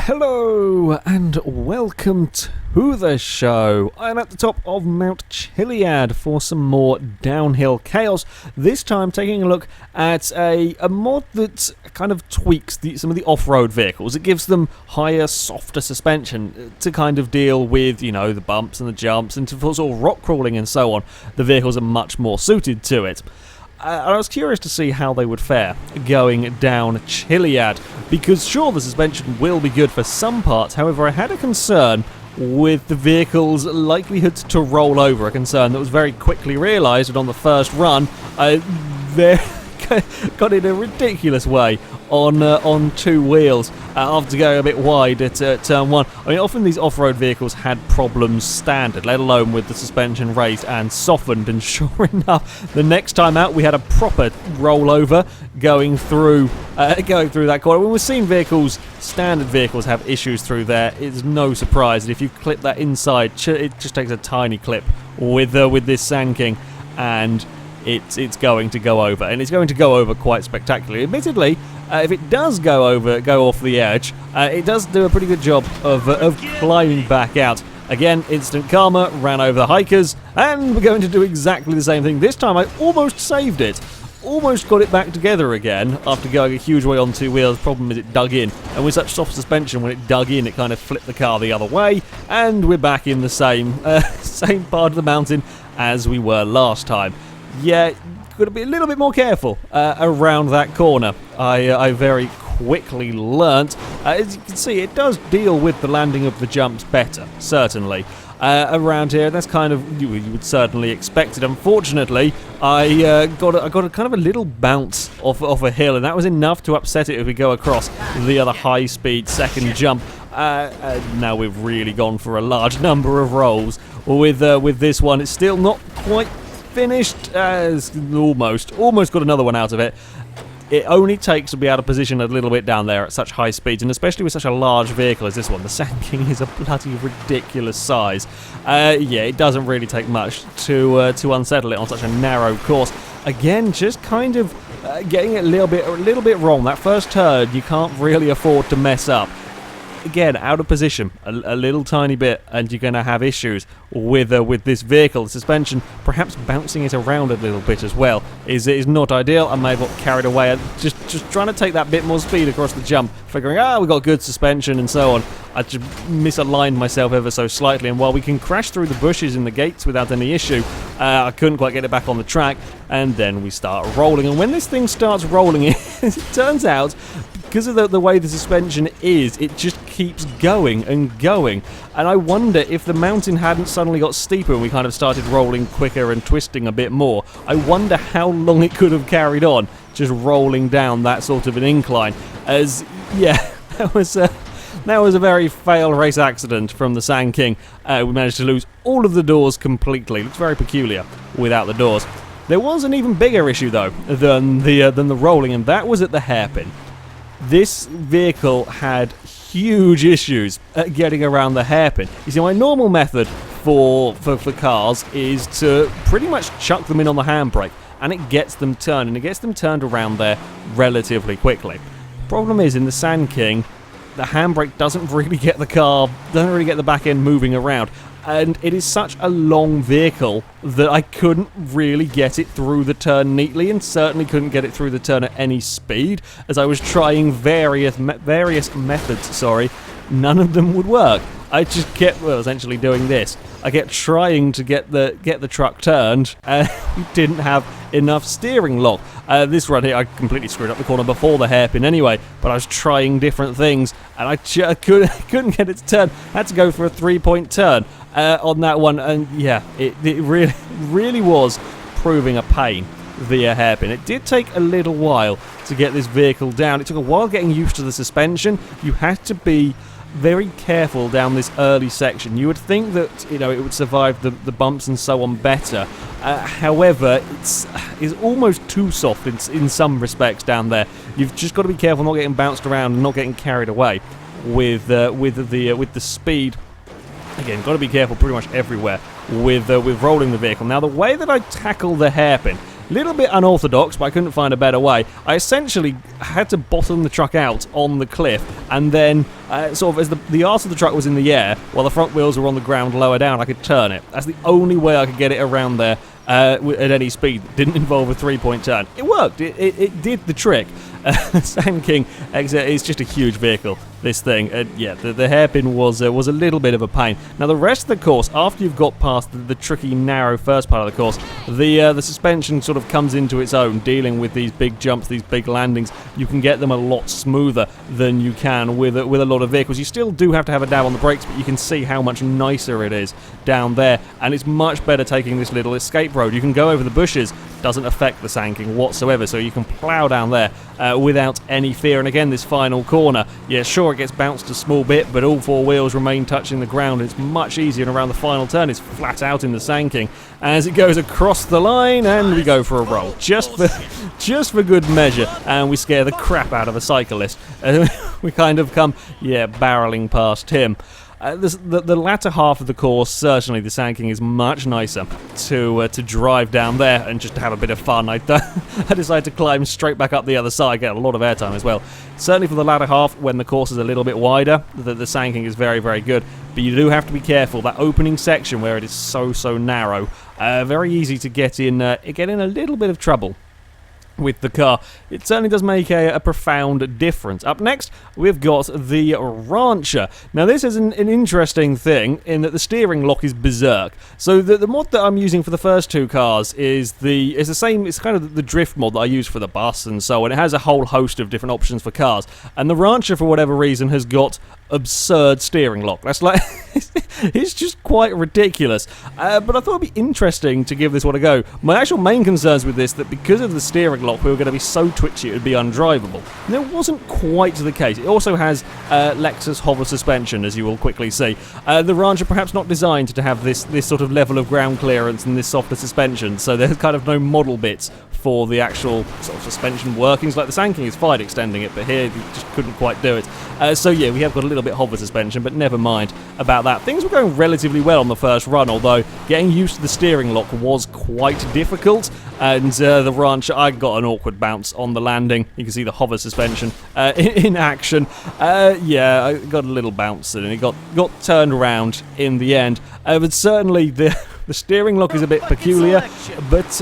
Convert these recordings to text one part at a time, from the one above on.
Hello and welcome to the show. I'm at the top of Mount Chiliad for some more downhill chaos. This time taking a look at a mod that kind of tweaks some of the off-road vehicles. It gives them higher, softer suspension to kind of deal with, you know, the bumps and the jumps and for sort of rock crawling and so on. The vehicles are much more suited to it. I was curious to see how they would fare going down Chiliad, because sure, the suspension will be good for some parts. However, I had a concern with the vehicle's likelihood to roll over, a concern that was very quickly realised, and on the first run, they got in a ridiculous way on two wheels after going a bit wide at turn one. I mean, often these off-road vehicles had problems standard, let alone with the suspension raised and softened, and sure enough, the next time out we had a proper rollover going through that corner. When we're seeing standard vehicles have issues through there, it's no surprise that if you clip that inside, it just takes a tiny clip with this Sand King, and it's going to go over, and it's going to go over quite spectacularly. Admittedly, if it does go off the edge, it does do a pretty good job of climbing back out. Again, instant karma, ran over the hikers, and we're going to do exactly the same thing. This time I almost saved it. Almost got it back together again after going a huge way on two wheels. Problem is it dug in, and with such soft suspension, when it dug in, it kind of flipped the car the other way, and we're back in the same part of the mountain as we were last time. Yeah, got to be a little bit more careful around that corner. I very quickly learnt. As you can see, it does deal with the landing of the jumps better, certainly. Around here, that's kind of, you would certainly expect it. Unfortunately, I got a kind of a little bounce off a hill, and that was enough to upset it if we go across the other high-speed second jump. Now we've really gone for a large number of rolls. With this one, it's still not quite finished, almost got another one out of it. It only takes to be out of position a little bit down there at such high speeds, and especially with such a large vehicle as this one. The Sand King is a bloody ridiculous size. Yeah, it doesn't really take much to unsettle it on such a narrow course. Again, just kind of getting it a little bit wrong. That first turn, you can't really afford to mess up. Again, out of position a little tiny bit, and you're going to have issues with this vehicle. The suspension, perhaps bouncing it around a little bit as well, is not ideal. I may have got carried away. Just trying to take that bit more speed across the jump, figuring, we've got good suspension and so on. I just misaligned myself ever so slightly, and while we can crash through the bushes in the gates without any issue, I couldn't quite get it back on the track, and then we start rolling. And when this thing starts rolling, it turns out, because of the way the suspension is, it just keeps going and going. And I wonder if the mountain hadn't suddenly got steeper and we kind of started rolling quicker and twisting a bit more, I wonder how long it could have carried on just rolling down that sort of an incline. As, yeah, that was a very FailRace accident from the Sand King. We managed to lose all of the doors completely. Looks very peculiar without the doors. There was an even bigger issue, though, than the rolling, and that was at the hairpin. This vehicle had huge issues at getting around the hairpin. You see, my normal method for cars is to pretty much chuck them in on the handbrake, and it gets them turned, and it gets them turned around there relatively quickly. Problem is, in the Sand King, the handbrake doesn't really get the back end moving around. And it is such a long vehicle that I couldn't really get it through the turn neatly, and certainly couldn't get it through the turn at any speed. As I was trying various methods, none of them would work. I just kept, essentially doing this. I kept trying to get the truck turned, and we didn't have enough steering lock. This run here, I completely screwed up the corner before the hairpin anyway, but I was trying different things, and I couldn't get it to turn. I had to go for a 3-point turn on that one, and yeah, it really was proving a pain via hairpin. It did take a little while to get this vehicle down. It took a while getting used to the suspension. You had to be very careful down this early section. You would think that, it would survive the bumps and so on better. However, it's almost too soft in some respects down there. You've just got to be careful not getting bounced around and not getting carried away with the speed. Again, got to be careful pretty much everywhere with rolling the vehicle. Now, the way that I tackle the hairpin Little bit unorthodox, but I couldn't find a better way. I essentially had to bottom the truck out on the cliff, and then sort of as the arse of the truck was in the air, while the front wheels were on the ground lower down, I could turn it. That's the only way I could get it around there at any speed. It didn't involve a 3-point turn. It worked. It did the trick. Sand King is just a huge vehicle, this thing. Yeah, the hairpin was a little bit of a pain. Now the rest of the course, after you've got past the tricky, narrow first part of the course, the suspension sort of comes into its own, dealing with these big jumps, these big landings. You can get them a lot smoother than you can with a lot of vehicles. You still do have to have a dab on the brakes, but you can see how much nicer it is down there, and it's much better taking this little escape road. You can go over the bushes, doesn't affect the Sand King whatsoever, so you can plough down there without any fear. And again, this final corner, yeah, sure, it gets bounced a small bit, but all four wheels remain touching the ground. It's much easier, and around the final turn, it's flat out in the Sand King as it goes across the line, and we go for a roll, just for good measure, and we scare the crap out of a cyclist. We kind of come, yeah, barreling past him. The latter half of the course, certainly the Sand King is much nicer to drive down there and just to have a bit of fun. I decided to climb straight back up the other side, get a lot of airtime as well. Certainly for the latter half, when the course is a little bit wider, the Sand King is very, very good. But you do have to be careful. That opening section where it is so narrow, very easy to get in a little bit of trouble with the car. It certainly does make a profound difference. Up next, we've got the Rancher. Now, this is an interesting thing in that the steering lock is berserk. So the mod that I'm using for the first two cars is the same. It's kind of the drift mod that I use for the bus and so on. It has a whole host of different options for cars, and the Rancher, for whatever reason, has got absurd steering lock. That's like it's just quite ridiculous. But I thought it'd be interesting to give this one a go. My actual main concerns with this, that because of the steering lock, we were going to be so twitchy it would be undrivable. And it wasn't quite the case. It also has Lexus hover suspension, as you will quickly see. The Rancher perhaps not designed to have this sort of level of ground clearance and this softer suspension, so there's kind of no model bits for the actual sort of suspension workings. Like the Sand King is fine extending it, but here you just couldn't quite do it. So yeah, we have got a little bit hover suspension, but never mind about that. Things were going relatively well on the first run, although getting used to the steering lock was quite difficult, and the Rancher, I got an awkward bounce on the landing. You can see the hover suspension in action. Yeah, I got a little bounce, and it got turned around in the end. But certainly the steering lock is a bit peculiar, but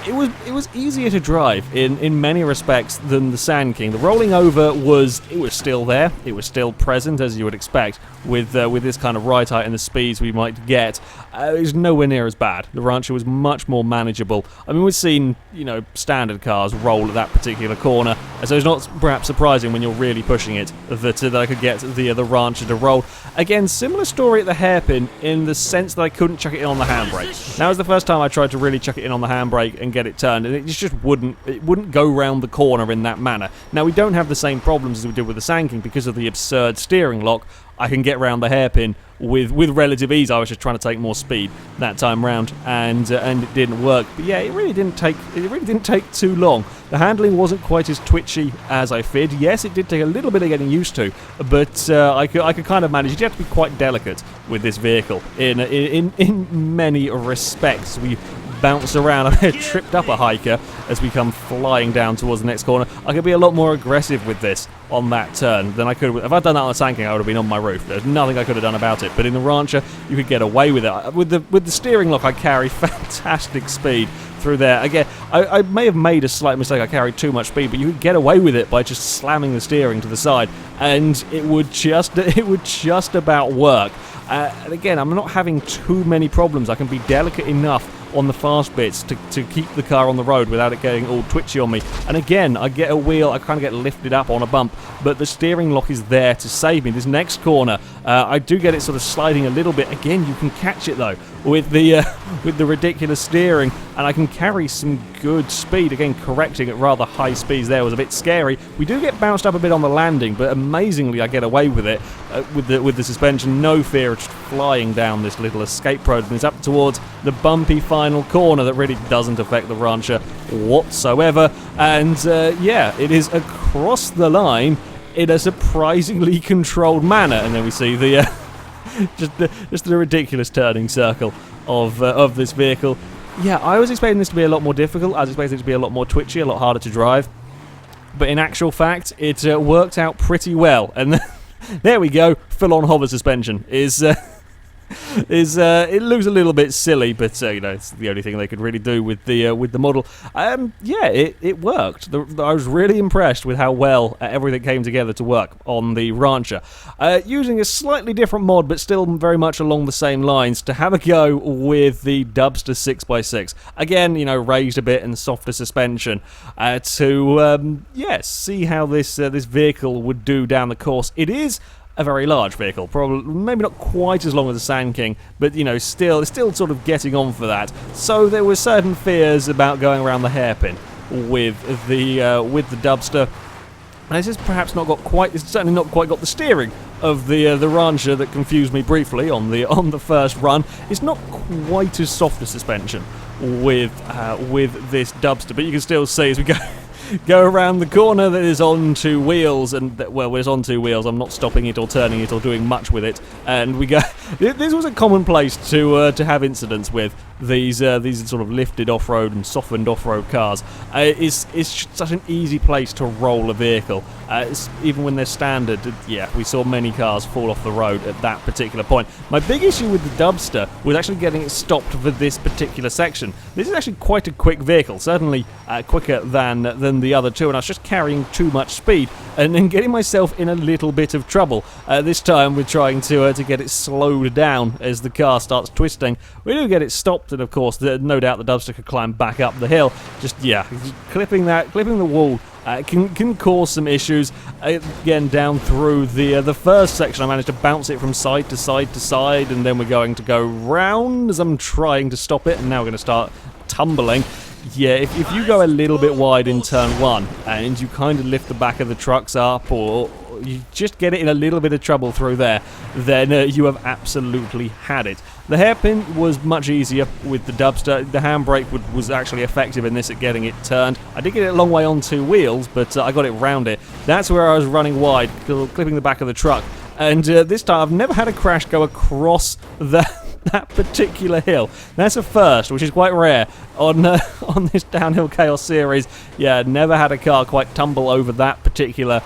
it was easier to drive in many respects than the Sand King. The rolling over was still there. It was still present, as you would expect, with this kind of ride height and the speeds we might get. It was nowhere near as bad. The Rancher was much more manageable. I mean, we've seen, standard cars roll at that particular corner, so it's not perhaps surprising when you're really pushing it that I could get the Rancher to roll. Again, similar story at the hairpin in the sense that I couldn't chuck it in on the handbrake. That was the first time I tried to really chuck it in on the handbrake and get it turned, and it just wouldn't go round the corner in that manner. Now, we don't have the same problems as we did with the Sand King because of the absurd steering lock. I can get round the hairpin with relative ease. I was just trying to take more speed that time round, and it didn't work. But yeah, it really didn't take too long. The handling wasn't quite as twitchy as I feared. Yes, it did take a little bit of getting used to, but I could kind of manage it. You have to be quite delicate with this vehicle in many respects. We bounce around. I tripped up a hiker as we come flying down towards the next corner. I could be a lot more aggressive with this on that turn than I could. If I'd done that on the Sand King, I would have been on my roof. There's nothing I could have done about it. But in the Rancher, you could get away with it. With the steering lock, I carry fantastic speed through there. Again, I may have made a slight mistake. I carried too much speed, but you could get away with it by just slamming the steering to the side, and it would just about work. And again, I'm not having too many problems. I can be delicate enough on the fast bits to keep the car on the road without it getting all twitchy on me. And again, I get a wheel, I kind of get lifted up on a bump, but the steering lock is there to save me. This next corner, I do get it sort of sliding a little bit. Again, you can catch it though with the ridiculous steering, and I can carry some good speed. Again, correcting at rather high speeds there was a bit scary. We do get bounced up a bit on the landing, but amazingly I get away with it with the suspension. No fear of just flying down this little escape road, and it's up towards the bumpy final corner that really doesn't affect the Rancher whatsoever. And yeah, it is across the line in a surprisingly controlled manner. And then we see the just the ridiculous turning circle of this vehicle. Yeah, I was expecting this to be a lot more difficult. I was expecting it to be a lot more twitchy, a lot harder to drive. But in actual fact, it worked out pretty well. And there we go, full-on hover suspension it looks a little bit silly, but it's the only thing they could really do with the model. Yeah, it worked. I was really impressed with how well everything came together to work on the Rancher. Using a slightly different mod, but still very much along the same lines, to have a go with the Dubster 6x6. Again, raised a bit and softer suspension to see how this vehicle would do down the course. It is a very large vehicle, probably maybe not quite as long as the Sand King, but still sort of getting on for that. So there were certain fears about going around the hairpin with the Dubster. And this has perhaps not got quite. It's certainly not quite got the steering of the Rancher that confused me briefly on the first run. It's not quite as soft a suspension with this Dubster, but you can still see as we go around the corner that is on two wheels, and it's on two wheels. I'm not stopping it or turning it or doing much with it. And we go. This was a common place to have incidents with these sort of lifted off-road and softened off-road cars. It's such an easy place to roll a vehicle. Even when they're standard, we saw many cars fall off the road at that particular point. My big issue with the Dubster was actually getting it stopped for this particular section. This is actually quite a quick vehicle, certainly quicker than the other two, and I was just carrying too much speed and then getting myself in a little bit of trouble. This time with trying to get it slowed down as the car starts twisting. We do get it stopped, and of course, no doubt the Dubster could climb back up the hill. Clipping the wall can cause some issues. Again, down through the first section, I managed to bounce it from side to side to side, and then we're going to go round as I'm trying to stop it, and now we're going to start tumbling. Yeah, if you go a little bit wide in turn one and you kind of lift the back of the trucks up, or you just get it in a little bit of trouble through there, then you have absolutely had it. The hairpin was much easier with the Dubster. The handbrake was actually effective in this at getting it turned. I did get it a long way on two wheels, but I got it round it. That's where I was running wide, clipping the back of the truck. And this time I've never had a crash go across that particular hill. That's a first, which is quite rare on this Downhill Chaos series. Yeah, never had a car quite tumble over that particular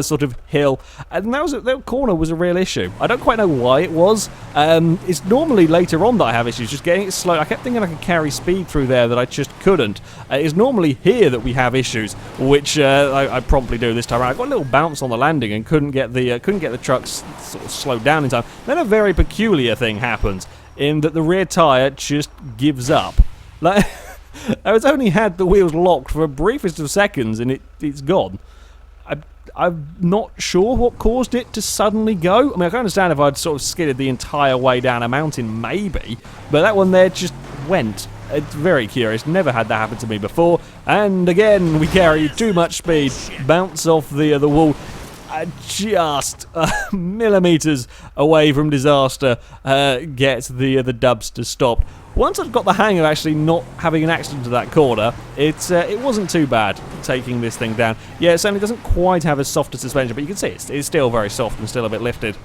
sort of hill, and that corner was a real issue. I don't quite know why it was. It's normally later on that I have issues, just getting it slow. I kept thinking I could carry speed through there that I just couldn't. It's normally here that we have issues, which I promptly do this time around. I got a little bounce on the landing and couldn't get the trucks sort of slowed down in time. Then a very peculiar thing happens, in that the rear tyre just gives up. Like, I was only had the wheels locked for a briefest of seconds, and it's gone. I'm not sure what caused it to suddenly go. I mean, I can understand if I'd sort of skidded the entire way down a mountain, maybe, but that one there just went. It's very curious. Never had that happen to me before. And again, we carry too much speed, bounce off the wall, just millimeters away from disaster. Get the Dubster stopped. Once I'd got the hang of actually not having an accident to that corner, it wasn't too bad taking this thing down. Yeah, it certainly doesn't quite have as soft a suspension, but you can see it's still very soft and still a bit lifted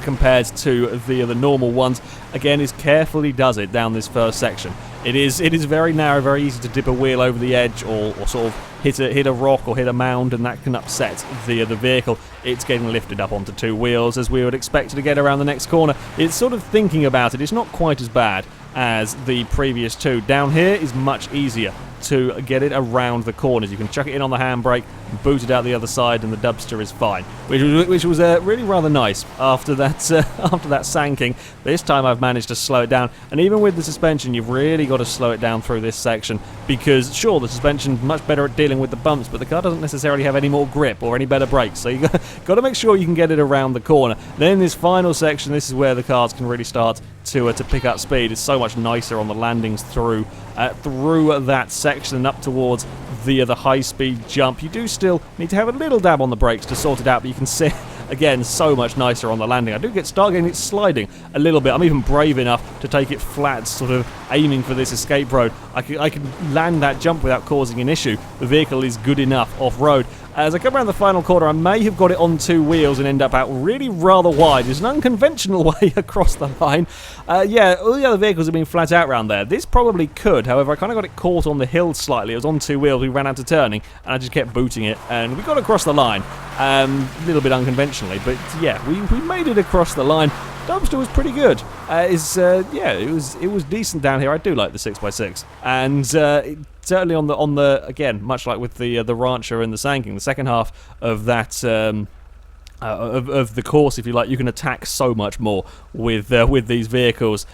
compared to the normal ones. Again, as carefully does it down this first section. It is very narrow, very easy to dip a wheel over the edge, or sort of hit a rock or hit a mound, and that can upset the vehicle. It's getting lifted up onto two wheels as we would expect to get around the next corner. It's sort of thinking about it. It's not quite as bad as the previous two. Down here is much easier to get it around the corners. You can chuck it in on the handbrake, boot it out the other side, and the Dubster is fine, which was really rather nice after that Sand King. This time I've managed to slow it down, and even with the suspension, you've really got to slow it down through this section, because sure, the suspension's much better at dealing with the bumps, but the car doesn't necessarily have any more grip or any better brakes, so you've got to make sure you can get it around the corner. Then in this final section, this is where the cars can really start to pick up speed. It's so much nicer on the landings through that section and up towards the high-speed jump. You do still need to have a little dab on the brakes to sort it out, but you can see, again, so much nicer on the landing. I do start getting it sliding a little bit. I'm even brave enough to take it flat, sort of aiming for this escape road. I can land that jump without causing an issue. The vehicle is good enough off-road. As I come around the final corner, I may have got it on two wheels and end up out really rather wide. It's an unconventional way across the line. Yeah, all the other vehicles have been flat out around there. This probably could, however, I kind of got it caught on the hill slightly. It was on two wheels, we ran out of turning, and I just kept booting it, and we got across the line. A little bit unconventionally, but yeah, we made it across the line. Dumpster was pretty good. Yeah, it was decent down here. I do like the 6x6, and certainly on the again, much like with the Rancher and the Sanking, the second half of that of the course, if you like, you can attack so much more with these vehicles.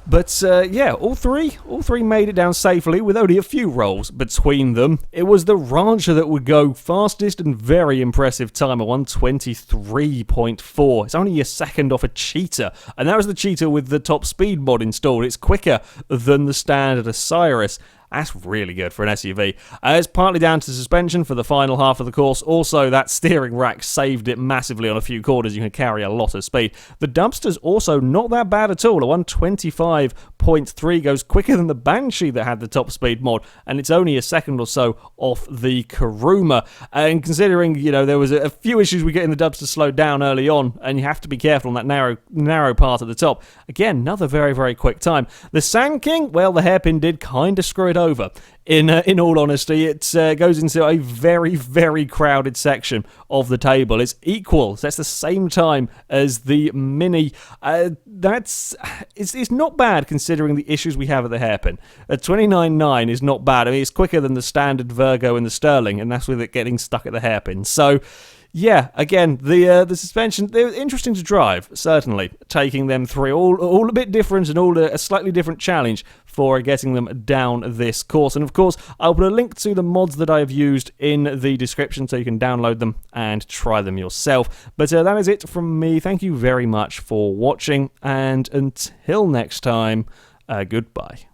But yeah, all three made it down safely with only a few rolls between them. It was the Rancher that would go fastest and very impressive time, a 1:23.4. It's only a second off a Cheetah, and that was the Cheetah with the top speed mod installed. It's quicker than the standard Osiris. That's really good for an SUV. It's partly down to suspension for the final half of the course. Also, that steering rack saved it massively on a few corners. You can carry a lot of speed. The Dumpster's also not that bad at all. A 1:25.3 goes quicker than the Banshee that had the top speed mod, and it's only a second or so off the Kuruma. And considering, you know, there was a few issues with getting the Dumpster slowed down early on, and you have to be careful on that narrow part at the top. Again, another very, very quick time. The Sand King, well, the hairpin did kind of screw it over. In all honesty, it goes into a very, very crowded section of the table. It's equal. So that's the same time as the Mini. It's not bad considering the issues we have at the hairpin. 29.9 is not bad. I mean, it's quicker than the standard Virgo and the Sterling, and that's with it getting stuck at the hairpin. So, yeah, again, the suspension, they're interesting to drive, certainly, taking them through, all a bit different and all a slightly different challenge for getting them down this course. And of course, I'll put a link to the mods that I have used in the description so you can download them and try them yourself. But that is it from me. Thank you very much for watching, and until next time, goodbye.